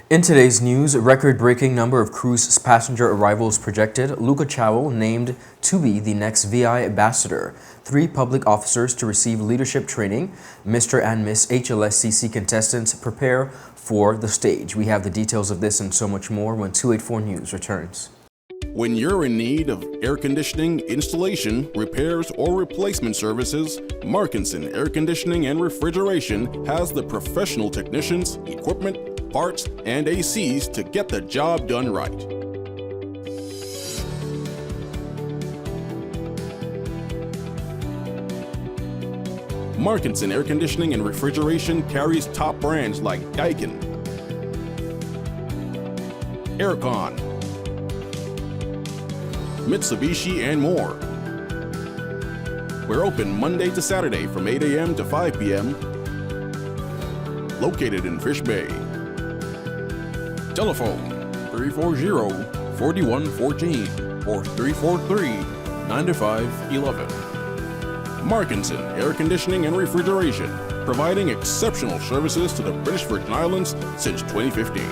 In today's news, a record-breaking number of cruise passenger arrivals projected. LUKA CHALWELL named to be the next VI Ambassador. 3 public officers to receive leadership training. Mr. and Miss HLSCC contestants prepare for the stage. We have the details of this and so much more when 284 News returns. When you're in need of air conditioning, installation, repairs, or replacement services, Markinson Air Conditioning and Refrigeration has the professional technicians, equipment, parts, and ACs to get the job done right. Markinson Air Conditioning and Refrigeration carries top brands like Daikin, Aircon, Mitsubishi, and more. We're open Monday to Saturday from 8 a.m. to 5 p.m. Located in Fish Bay. Telephone 340-4114 or 343-9511. Markinson Air Conditioning and Refrigeration, providing exceptional services to the British Virgin Islands since 2015.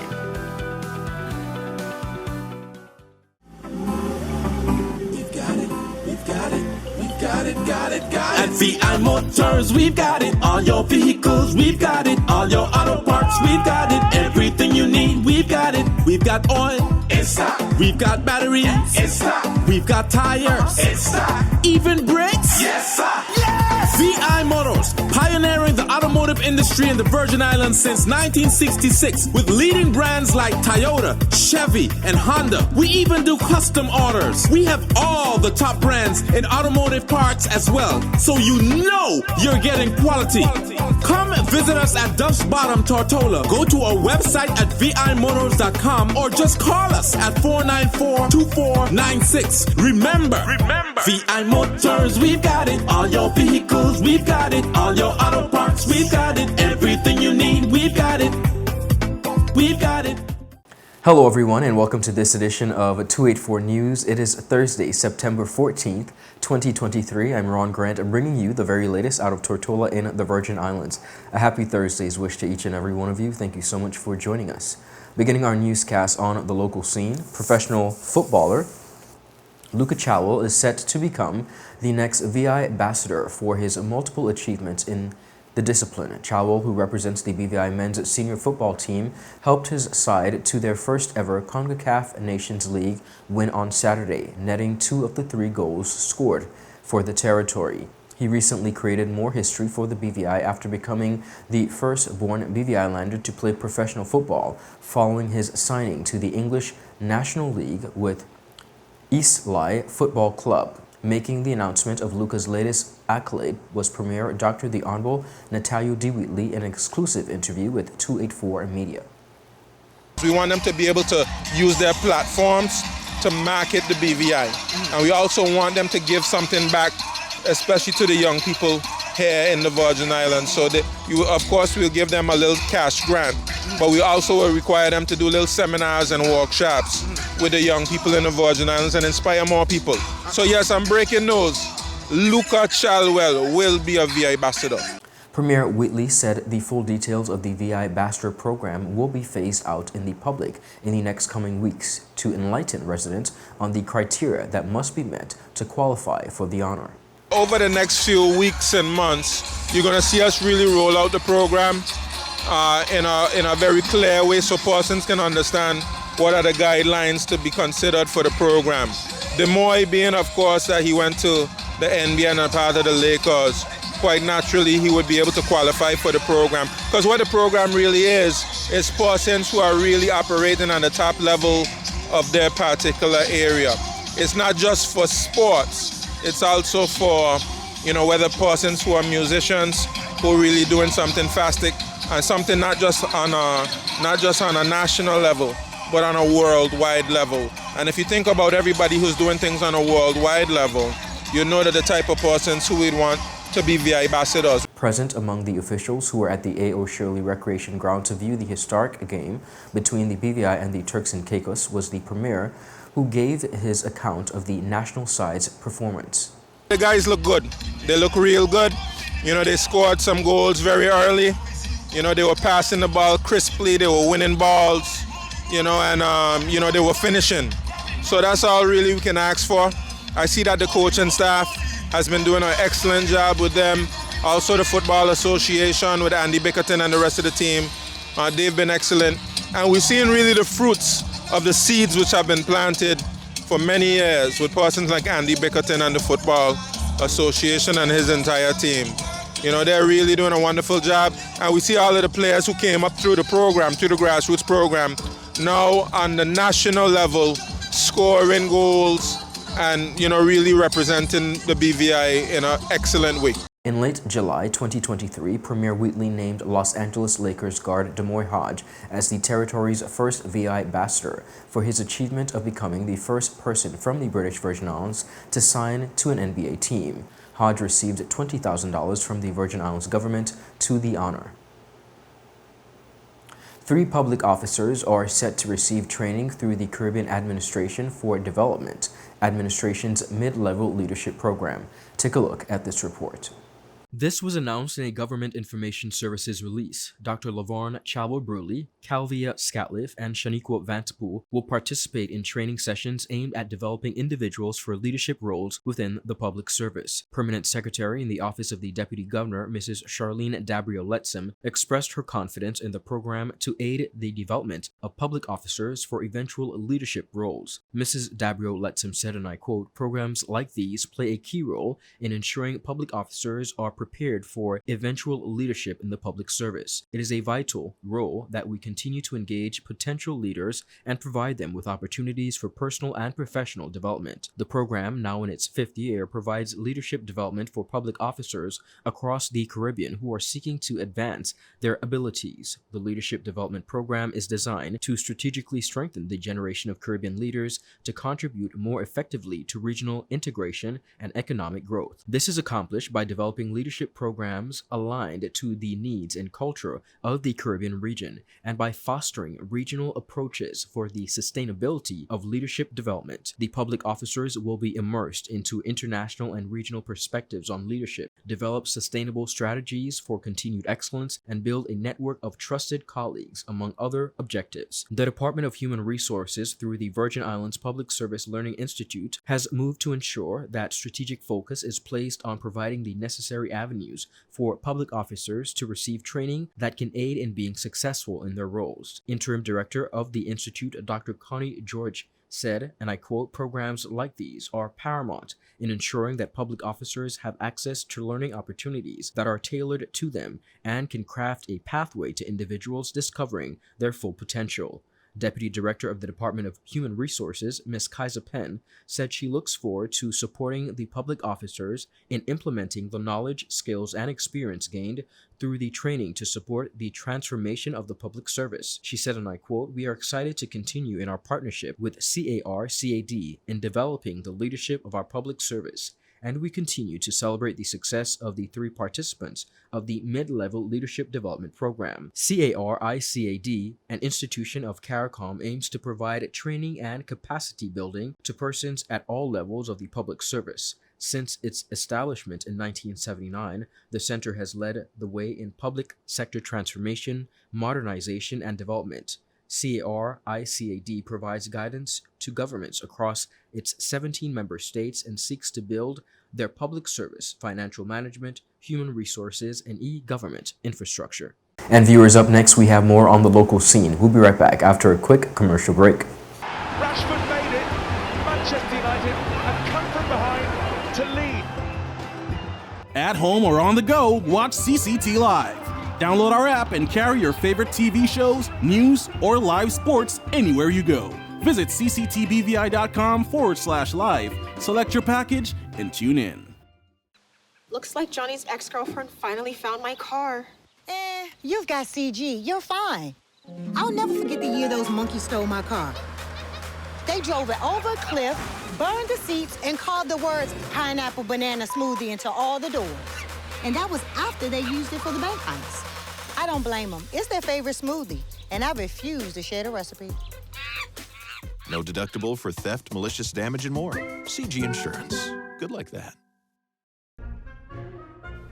At VI Motors, we've got it. All your vehicles, we've got it. All your auto parts, we've got it. Everything you need, we've got it. We've got oil, it's stock. We've got batteries, it's stock. We've got tires, it's stock. Even brakes, yes sir. Yes! VI Motors, pioneering the automotive industry in the Virgin Islands since 1966 with leading brands like Toyota, Chevy, and Honda. We even do custom orders. We have all the top brands in automotive parts as well, so you know you're getting quality. Come visit us at Duff's Bottom, Tortola. Go to our website at vimotors.com or just call us at 494-2496. Remember, VI Motors, we've got it. All your vehicles, we've got it. All your auto parts, we've got it. Everything you need, we've got it. We've got it. Hello everyone and welcome to this edition of 284 News. It is Thursday, September 14th, 2023. I'm Ron Grant. I'm bringing you the very latest out of Tortola in the Virgin Islands. A happy Thursday's wish to each and every one of you. Thank you so much for joining us. Beginning our newscast on the local scene, professional footballer LUKA CHALWELL is set to become the next VI Ambassador for his multiple achievements in the discipline. CHALWELL, who represents the BVI men's senior football team, helped his side to their first ever CONCACAF Nations League win on Saturday, netting 2 of the 3 goals scored for the territory. He recently created more history for the BVI after becoming the first-born BVI lander to play professional football following his signing to the English National League with Eastleigh Football Club. Making the announcement of LUKA's latest accolade was Premier Dr. the Honorable Natalia D. Wheatley in an exclusive interview with 284 Media. We want them to be able to use their platforms to market the BVI. And we also want them to give something back, especially to the young people here in the Virgin Islands. So that of course, we'll give them a little cash grant, but we also will require them to do little seminars and workshops with the young people in the Virgin Islands and inspire more people. So yes, I'm breaking news. LUKA CHALWELL will be a VI Ambassador. Premier Wheatley said the full details of the VI Ambassador program will be phased out in the public in the next coming weeks to enlighten residents on the criteria that must be met to qualify for the honor. Over the next few weeks and months, you're going to see us really roll out the program in a very clear way so persons can understand what are the guidelines to be considered for the program. The more being, of course, that he went to the NBA and a part of the Lakers, quite naturally he would be able to qualify for the program. Because what the program really is persons who are really operating on the top level of their particular area. It's not just for sports. It's also for, whether persons who are musicians who are really doing something fantastic and something not just on a national level, but on a worldwide level. And if you think about everybody who's doing things on a worldwide level, you know that the type of persons who we'd want to be VI ambassadors. Present among the officials who were at the A.O. Shirley Recreation Ground to view the historic game between the BVI and the Turks and Caicos was the Premier, who gave his account of the national side's performance. The guys look good. They look real good. They scored some goals very early. They were passing the ball crisply. They were winning balls. you know, and, you know, they were finishing. So that's all really we can ask for. I see that the coaching staff has been doing an excellent job with them. Also the Football Association with Andy Bickerton and the rest of the team. They've been excellent. And we're seeing really the fruits of the seeds which have been planted for many years with persons like Andy Bickerton and the Football Association and his entire team. You know, they're really doing a wonderful job. And we see all of the players who came up through the program, through the grassroots program, now on the national level, scoring goals and, you know, really representing the BVI in an excellent way. In late July 2023, Premier Wheatley named Los Angeles Lakers guard Demoy Hodge as the territory's first VI ambassador for his achievement of becoming the first person from the British Virgin Islands to sign to an NBA team. Hodge received $20,000 from the Virgin Islands government to the honor. 3 public officers are set to receive training through the Caribbean Administration for Development, administration's mid-level leadership program. Take a look at this report. This was announced in a Government Information Services release. Dr. Lavarne Chalwell-Bruley, Calvia Scatliff, and Shaniqua Vantapool will participate in training sessions aimed at developing individuals for leadership roles within the public service. Permanent Secretary in the Office of the Deputy Governor, Mrs. Charlene Dabrio-Letsom, expressed her confidence in the program to aid the development of public officers for eventual leadership roles. Mrs. Dabrio-Letsom said, and I quote, "Programs like these play a key role in ensuring public officers are prepared for eventual leadership in the public service. It is a vital role that we continue to engage potential leaders and provide them with opportunities for personal and professional development. The program, now in its 5th year, provides leadership development for public officers across the Caribbean who are seeking to advance their abilities. The leadership development program is designed to strategically strengthen the generation of Caribbean leaders to contribute more effectively to regional integration and economic growth. This is accomplished by developing leadership programs aligned to the needs and culture of the Caribbean region and by fostering regional approaches for the sustainability of leadership development. The public officers will be immersed into international and regional perspectives on leadership, develop sustainable strategies for continued excellence, and build a network of trusted colleagues, among other objectives. The Department of Human Resources, through the Virgin Islands Public Service Learning Institute, has moved to ensure that strategic focus is placed on providing the necessary avenues for public officers to receive training that can aid in being successful in their roles. Interim Director of the Institute, Dr. Connie George, said, and I quote, "Programs like these are paramount in ensuring that public officers have access to learning opportunities that are tailored to them and can craft a pathway to individuals discovering their full potential." Deputy Director of the Department of Human Resources, Ms. Kaiser Penn, said she looks forward to supporting the public officers in implementing the knowledge, skills, and experience gained through the training to support the transformation of the public service. She said, and I quote, "We are excited to continue in our partnership with CARCAD in developing the leadership of our public service, and we continue to celebrate the success of the 3 participants of the Mid-Level Leadership Development Program. CARICAD, an institution of CARICOM, aims to provide training and capacity building to persons at all levels of the public service. Since its establishment in 1979, the center has led the way in public sector transformation, modernization, and development. CARICAD provides guidance to governments across its 17 member states and seeks to build their public service, financial management, human resources, and e-government infrastructure." And viewers, up next we have more on the local scene. We'll be right back after a quick commercial break. Rashford made it. Manchester United have come from behind to lead. At home or on the go, watch CCT Live. Download our app and carry your favorite TV shows, news, or live sports anywhere you go. Visit cctbvi.com/live, select your package, and tune in. Looks like Johnny's ex-girlfriend finally found my car. You've got CG. You're fine. I'll never forget the year those monkeys stole my car. They drove it over a cliff, burned the seats, and carved the words pineapple banana smoothie into all the doors. And that was after they used it for the bank heist. I don't blame them. It's their favorite smoothie, and I refuse to share the recipe. No deductible for theft, malicious damage, and more. CG Insurance. Good like that.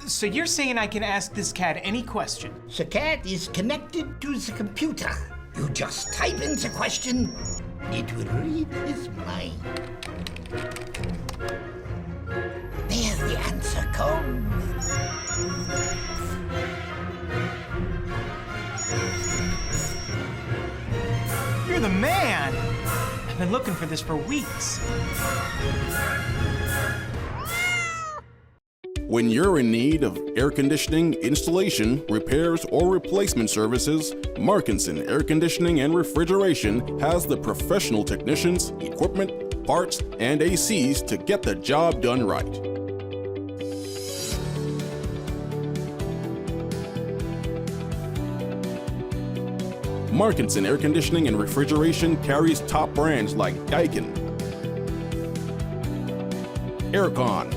So you're saying I can ask this cat any question? The cat is connected to the computer. You just type in the question, it will read his mind. There the answer comes. You're the man! I've been looking for this for weeks. When you're in need of air conditioning, installation, repairs, or replacement services, Markinson Air Conditioning and Refrigeration has the professional technicians, equipment, parts, and ACs to get the job done right. Markinson Air Conditioning and Refrigeration carries top brands like Daikin, Aircon,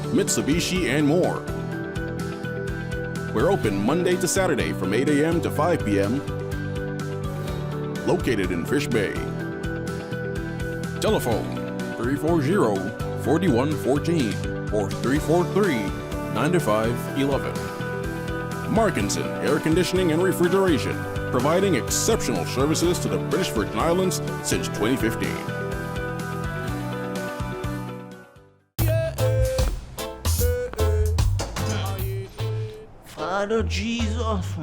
Mitsubishi, and more. We're open Monday to Saturday from 8 a.m. to 5 p.m. Located in Fish Bay. Telephone 340-4114 or 343-9511. Markinson Air Conditioning and Refrigeration, providing exceptional services to the British Virgin Islands since 2015. Father Jesus,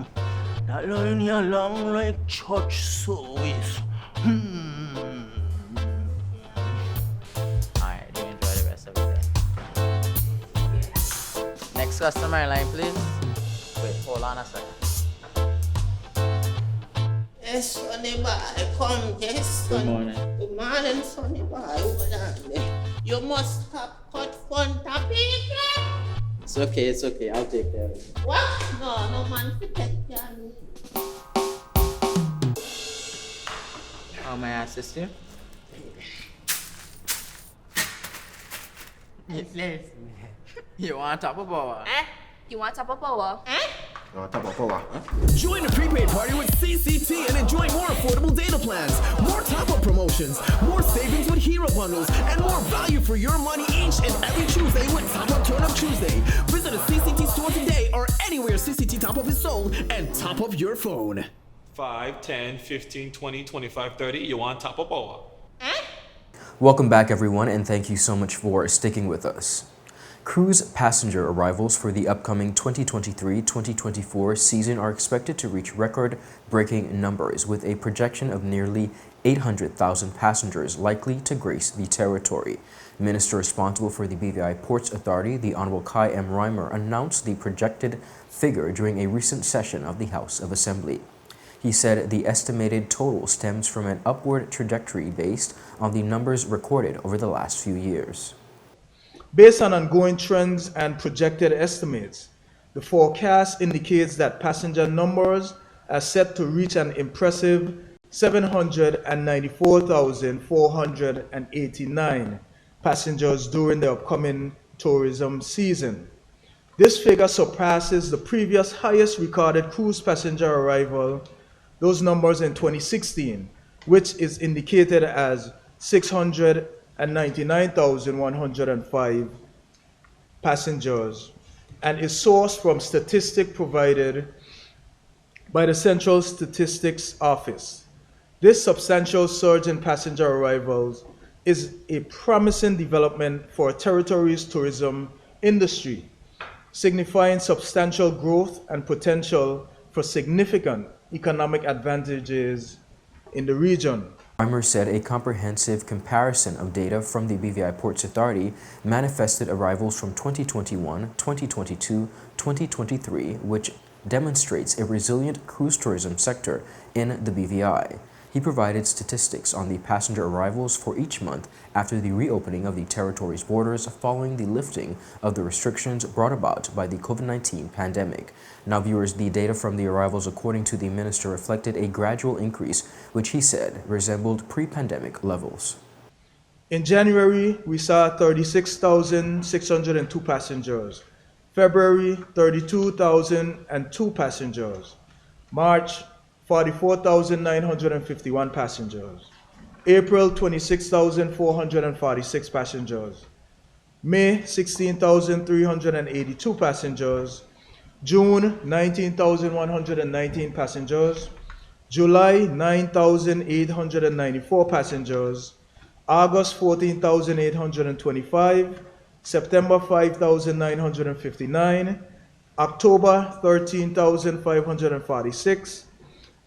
that line here long like church service. Alright, you enjoy the rest of it then. Next customer line, please. Wait, hold on a second. Yes, Sonny boy, come, yes, Sonny. Good morning. Good morning, Sonny boy. Hold on there. You must have cut front of people. It's okay, I'll take care of it. What? No man to take care of me. How may I assist you? You want top of power? You want top of power? Join the prepaid party with CCT and enjoy more affordable data plans, more top-up promotions, more savings with hero bundles, and more value for your money each and every Tuesday with Top Up Turn Up Tuesday. Visit a CCT store today or anywhere CCT Top Up is sold and top up your phone. 5, 10, 15, 20, 25, 30. You want top of power? Welcome back, everyone, and thank you so much for sticking with us. Cruise passenger arrivals for the upcoming 2023-2024 season are expected to reach record-breaking numbers, with a projection of nearly 800,000 passengers likely to grace the territory. Minister responsible for the BVI Ports Authority, the Honorable Kai M. Reimer, announced the projected figure during a recent session of the House of Assembly. He said the estimated total stems from an upward trajectory based on the numbers recorded over the last few years. Based on ongoing trends and projected estimates, the forecast indicates that passenger numbers are set to reach an impressive 794,489 passengers during the upcoming tourism season. This figure surpasses the previous highest recorded cruise passenger arrival, those numbers in 2016, which is indicated as 699,105 passengers, and is sourced from statistics provided by the Central Statistics Office. This substantial surge in passenger arrivals is a promising development for a territory's tourism industry, signifying substantial growth and potential for significant economic advantages in the region. Reimer said a comprehensive comparison of data from the BVI Ports Authority manifested arrivals from 2021, 2022, 2023, which demonstrates a resilient cruise tourism sector in the BVI. He provided statistics on the passenger arrivals for each month after the reopening of the territory's borders following the lifting of the restrictions brought about by the COVID-19 pandemic. Now, viewers, the data from the arrivals, according to the minister, reflected a gradual increase, which he said resembled pre-pandemic levels. In January, we saw 36,602 passengers. February, 32,002 passengers. March, 44,951 passengers. April, 26,446 passengers. May, 16,382 passengers. June, 19,119 passengers. July, 9,894 passengers. August, 14,825. September, 5,959. October, 13,546.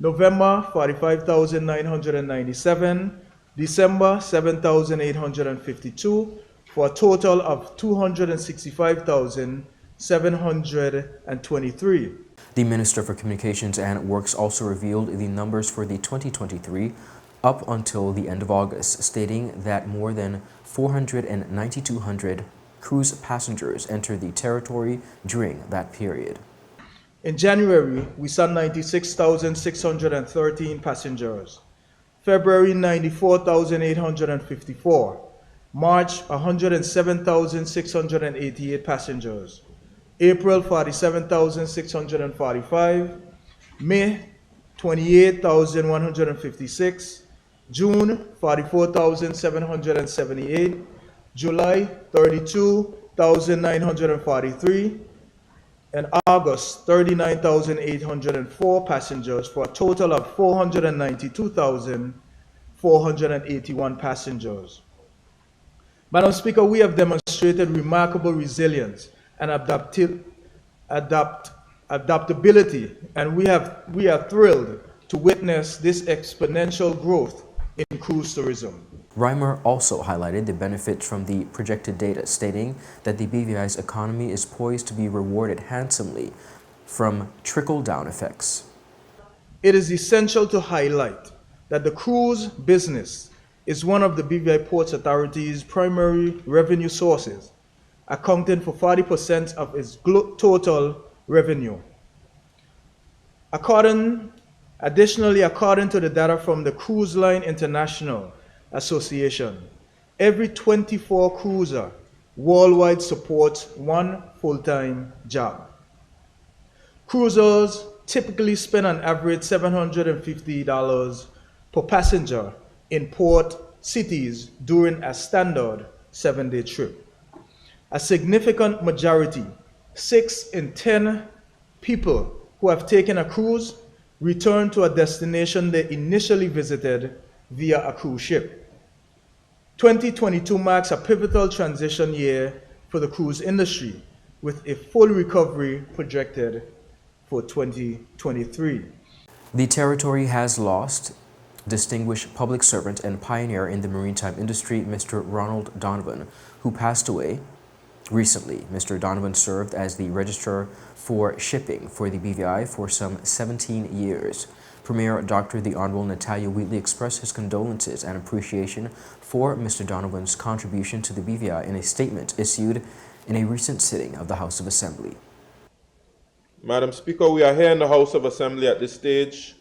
November, 45,997. December, 7,852, for a total of 265,723. The Minister for Communications and Works also revealed the numbers for the 2023 up until the end of August, stating that more than 4,9,200 cruise passengers entered the territory during that period. In January, we saw 96,613 passengers. February, 94,854. March, 107,688 passengers. April, 47,645. May, 28,156. June, 44,778. July, 32,943. And August, 39,804 passengers, for a total of 492,481 passengers. Madam Speaker, we have demonstrated remarkable resilience and adaptability, and we are thrilled to witness this exponential growth in cruise tourism. Reimer also highlighted the benefits from the projected data, stating that the BVI's economy is poised to be rewarded handsomely from trickle-down effects. It is essential to highlight that the cruise business is one of the BVI Ports Authority's primary revenue sources, accounting for 40% of its total revenue. Additionally, according to the data from the Cruise Line International Association, every 24 cruiser worldwide supports one full-time job. Cruisers typically spend on average $750 per passenger in port cities during a standard 7-day trip. A significant majority, 6 in 10 people who have taken a cruise, return to a destination they initially visited via a cruise ship. 2022 marks a pivotal transition year for the cruise industry, with a full recovery projected for 2023. The territory has lost distinguished public servant and pioneer in the maritime industry, Mr. Ronald Donovan, who passed away recently. Mr. Donovan served as the Registrar for Shipping for the BVI for some 17 years. Premier Dr. the Honorable Natalia Wheatley expressed his condolences and appreciation for Mr. Donovan's contribution to the BVI in a statement issued in a recent sitting of the House of Assembly. Madam Speaker, we are here in the House of Assembly at this stage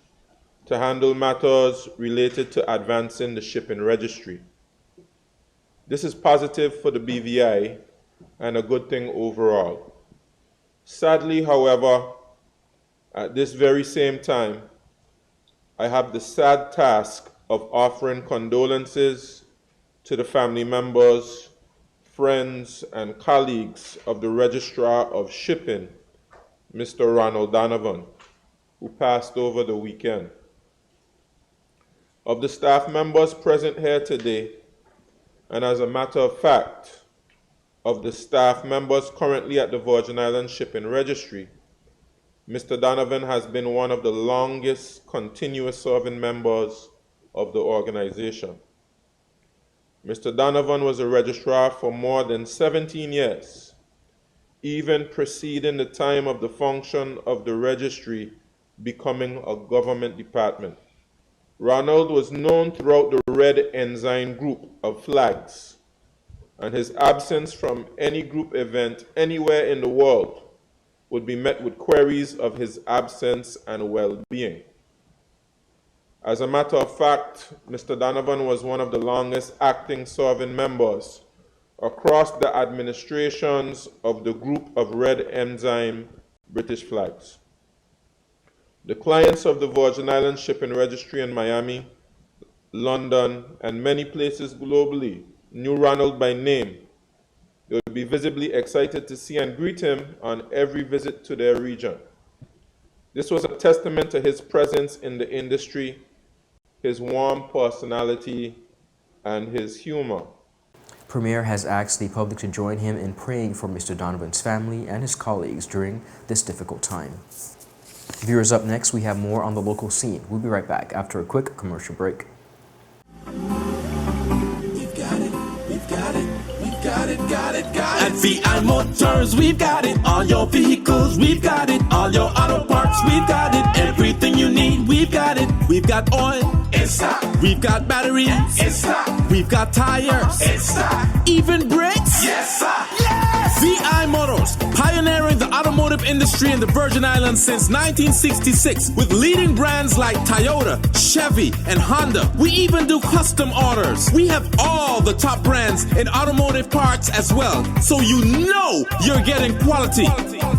to handle matters related to advancing the shipping registry. This is positive for the BVI and a good thing overall. Sadly, however, at this very same time, I have the sad task of offering condolences to the family members, friends, and colleagues of the Registrar of Shipping, Mr. Ronald Donovan, who passed over the weekend. Of the staff members present here today, and as a matter of fact, of the staff members currently at the Virgin Islands Shipping Registry, Mr. Donovan has been one of the longest continuous serving members of the organization. Mr. Donovan was a registrar for more than 17 years, even preceding the time of the function of the registry becoming a government department. Ronald was known throughout the Red Ensign group of flags, and his absence from any group event anywhere in the world would be met with queries of his absence and well-being. As a matter of fact, Mr. Donovan was one of the longest acting serving members across the administrations of the group of Red Ensign British flags. The clients of the Virgin Islands Shipping Registry in Miami, London, and many places globally knew Ronald by name They would be visibly excited to see and greet him on every visit to their region. This was a testament to his presence in the industry, his warm personality, and his humor. Premier has asked the public to join him in praying for Mr. Donovan's family and his colleagues during this difficult time. Viewers, up next, we have more on the local scene. We'll be right back after a quick commercial break. At VI Motors, we've got it. All your vehicles, we've got it. All your auto parts, we've got it. Everything you need, we've got it. We've got oil, it's stock. We've got batteries, it's stock. We've got tires, it's stock. Even brakes, yes sir. Yes! VI Motors, pioneering the automotive industry in the Virgin Islands since 1966 with leading brands like Toyota, Chevy, and Honda. We even do custom orders. We have all the top brands in automotive parts as well, so you know you're getting quality.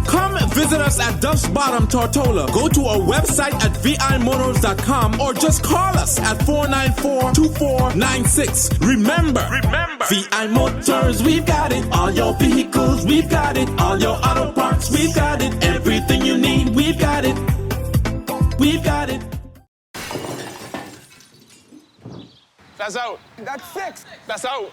Come visit us at Duff's Bottom, Tortola. Go to our website at vimotors.com or just call us at 494-2496. Remember, VI Motors, we've got it. All your vehicles, we've got it. All your auto parts, we've got it. Everything you need, we've got it. We've got it. That's out. That's 6. That's out.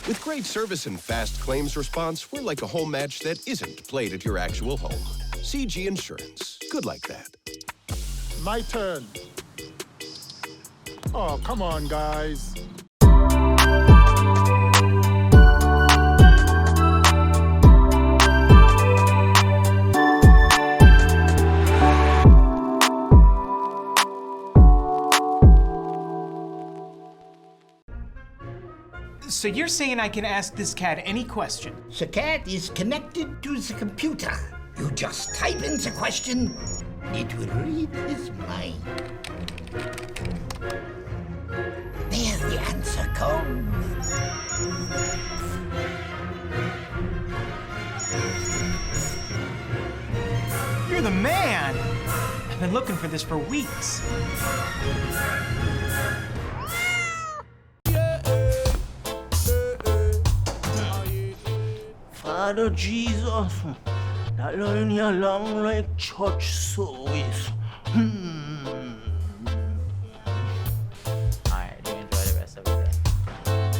With great service and fast claims response, we're like a home match that isn't played at your actual home. CG Insurance. Good like that. My turn. Oh, come on, guys. So you're saying I can ask this cat any question? The cat is connected to the computer. You just type in the question, it will read his mind. There the answer comes. You're the man! I've been looking for this for weeks. Father Jesus, that line here long like church service. Alright, you enjoy the rest of it then.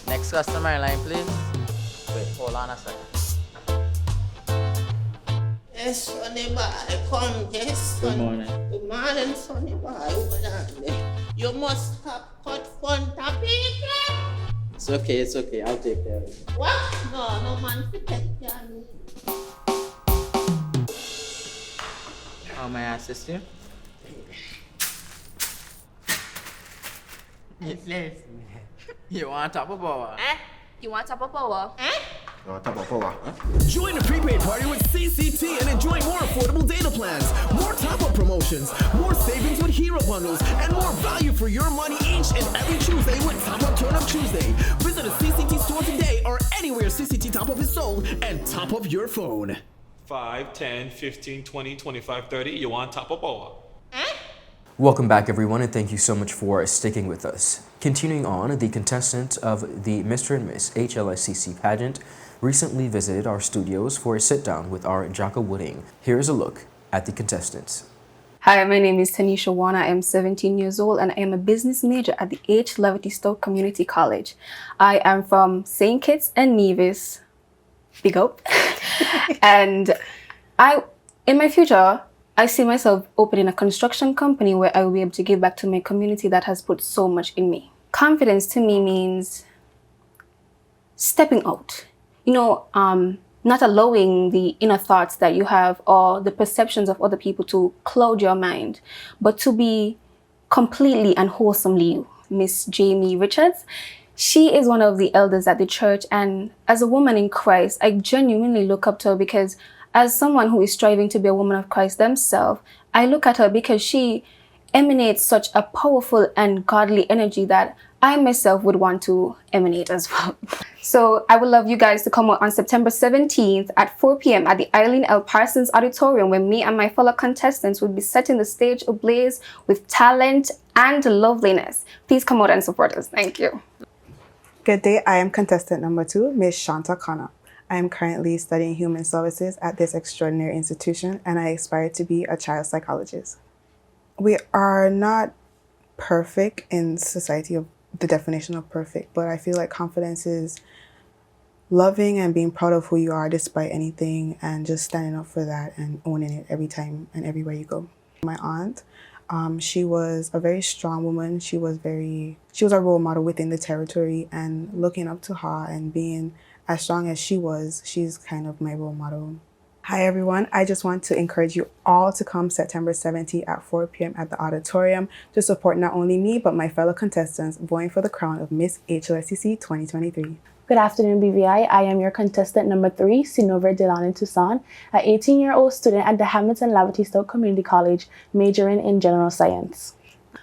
Next customer line, please. Wait, hold on a second. Yes, Sonny boy, come, yes, son. Good morning. Good morning, Sonny boy. Hold on there. You must have cut fun topic. It's okay, I'll take care of it. What? No man to take care of me. How may I assist you? You want top of power? You want top of power? Join the prepaid party with CCT and enjoy more affordable data plans, more top-up promotions, more savings with hero bundles, and more value for your money each and every Tuesday with Top Up Turn Up Tuesday. Visit a CCT store today or anywhere CCT Top Up is sold and top up your phone. 5, 10, 15, 20, 25, 30. You want top of power? Welcome back, everyone, and thank you so much for sticking with us. Continuing on, the contestant of the Mr. and Miss HLSCC pageant recently visited our studios for a sit-down with our Jaka Wooding. Here's a look at the contestants. Hi, my name is Tanisha Wana. I am 17 years old and I am a business major at the H. Leverty-Stoke Community College. I am from St. Kitts and Nevis. Big up. And in my future, I see myself opening a construction company where I will be able to give back to my community that has put so much in me. Confidence to me means stepping out. Not allowing the inner thoughts that you have or the perceptions of other people to cloud your mind, but to be completely and wholesomely you. Miss Jamie Richards, she is one of the elders at the church, and as a woman in Christ, I genuinely look up to her because as someone who is striving to be a woman of Christ themselves, I look at her because she emanates such a powerful and godly energy that I myself would want to emanate as well. So I would love you guys to come out on September 17th at 4 p.m. at the Eileen L. Parsons Auditorium, where me and my fellow contestants will be setting the stage ablaze with talent and loveliness. Please come out and support us. Thank you. Good day. I am contestant number 2, Ms. Shanta Khanna. I am currently studying human services at this extraordinary institution, and I aspire to be a child psychologist. We are not perfect in society of the definition of perfect, but I feel like confidence is loving and being proud of who you are despite anything, and just standing up for that and owning it every time and everywhere you go. My aunt, she was a very strong woman. She was a role model within the territory, and looking up to her and being as strong as she was, she's kind of my role model. Hi everyone, I just want to encourage you all to come September 17th at 4 p.m. at the auditorium to support not only me, but my fellow contestants vying for the crown of Miss HLSCC 2023. Good afternoon, BVI. I am your contestant number 3, Sinover Delani Toussaint, an 18-year-old student at the Hamilton Laverty Stoke Community College, majoring in general science.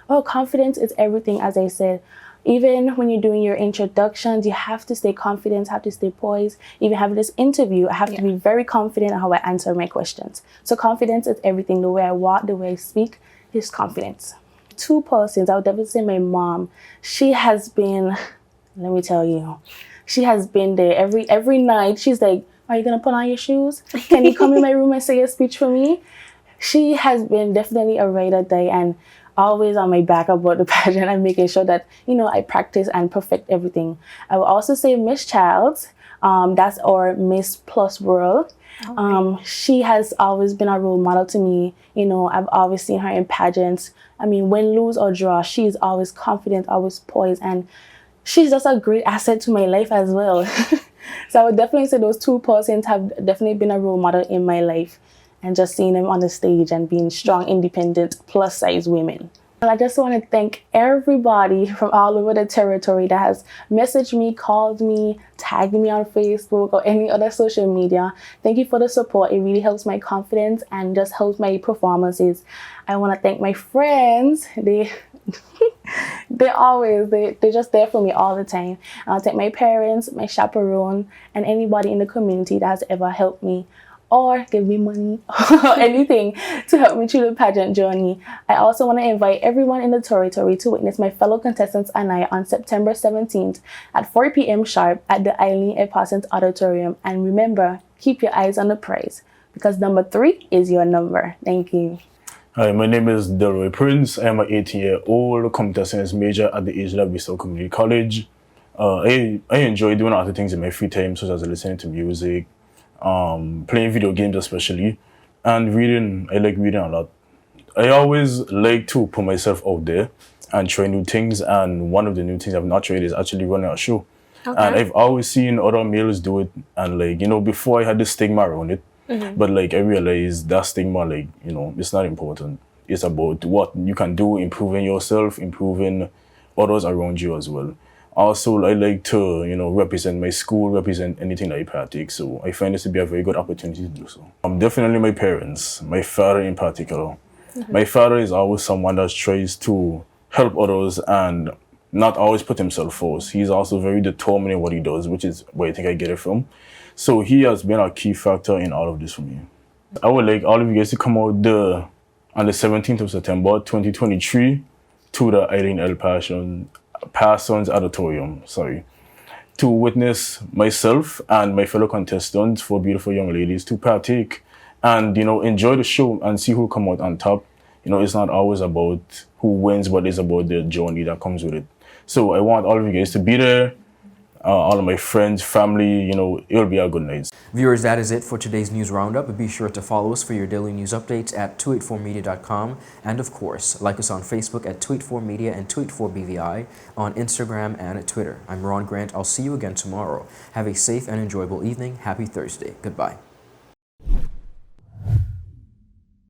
Oh, confidence is everything, as I said. Even when you're doing your introductions, you have to stay confident, have to stay poised. Even having this interview, I have to be very confident in how I answer my questions. So confidence is everything. The way I walk, the way I speak is confidence. 2 persons, I would definitely say my mom. She has been, let me tell you, she has been there every night. She's like, are you going to put on your shoes? Can you come in my room and say a speech for me? She has been definitely a ride or die, and always on my back about the pageant and making sure that, you know, I practice and perfect everything. I will also say Miss Childs, that's our Miss Plus World. Okay. She has always been a role model to me. You know, I've always seen her in pageants. I mean, win, lose or draw, she's always confident, always poised, and she's just a great asset to my life as well. So I would definitely say those 2 persons have definitely been a role model in my life. And just seeing them on the stage and being strong, independent, plus-size women. And I just want to thank everybody from all over the territory that has messaged me, called me, tagged me on Facebook or any other social media. Thank you for the support. It really helps my confidence and just helps my performances. I want to thank my friends. They're just there for me all the time. I'll thank my parents, my chaperone, and anybody in the community that has ever helped me or give me money or anything to help me through the pageant journey. I also want to invite everyone in the territory to witness my fellow contestants and I on September 17th at 4 p.m. sharp at the Eileen L. Parsons Auditorium. And remember, keep your eyes on the prize because number 3 is your number. Thank you. Hi, my name is Delroy Prince. I am an 18-year-old computer science major at the HLSCC Stoke Community College. I enjoy doing other things in my free time, such as listening to music, playing video games especially, and reading. I like reading a lot. I always like to put myself out there and try new things, and one of the new things I've not tried is actually running a show. Okay. And I've always seen other males do it, and like, you know, before I had this stigma around it, but like I realized that stigma, like, you know, it's not important. It's about what you can do, improving yourself, improving others around you as well. Also, I like to, you know, represent my school, represent anything that I partake. So I find this to be a very good opportunity to do so. Definitely my parents, my father in particular. My father is always someone that tries to help others and not always put himself first. He's also very determined in what he does, which is where I think I get it from. So he has been a key factor in all of this for me. I would like all of you guys to come out on the 17th of September, 2023 to the Eileen L. Parsons Auditorium, to witness myself and my fellow contestants, 4 beautiful young ladies, to partake and, you know, enjoy the show and see who come out on top. You know, it's not always about who wins, but it's about the journey that comes with it. So I want all of you guys to be there. All of my friends, family, you know, it'll be a good night. Viewers, that is it for today's news roundup. Be sure to follow us for your daily news updates at 284media.com. And of course, like us on Facebook at 284media and 284BVI, on Instagram and Twitter. I'm Ron Grant. I'll see you again tomorrow. Have a safe and enjoyable evening. Happy Thursday. Goodbye.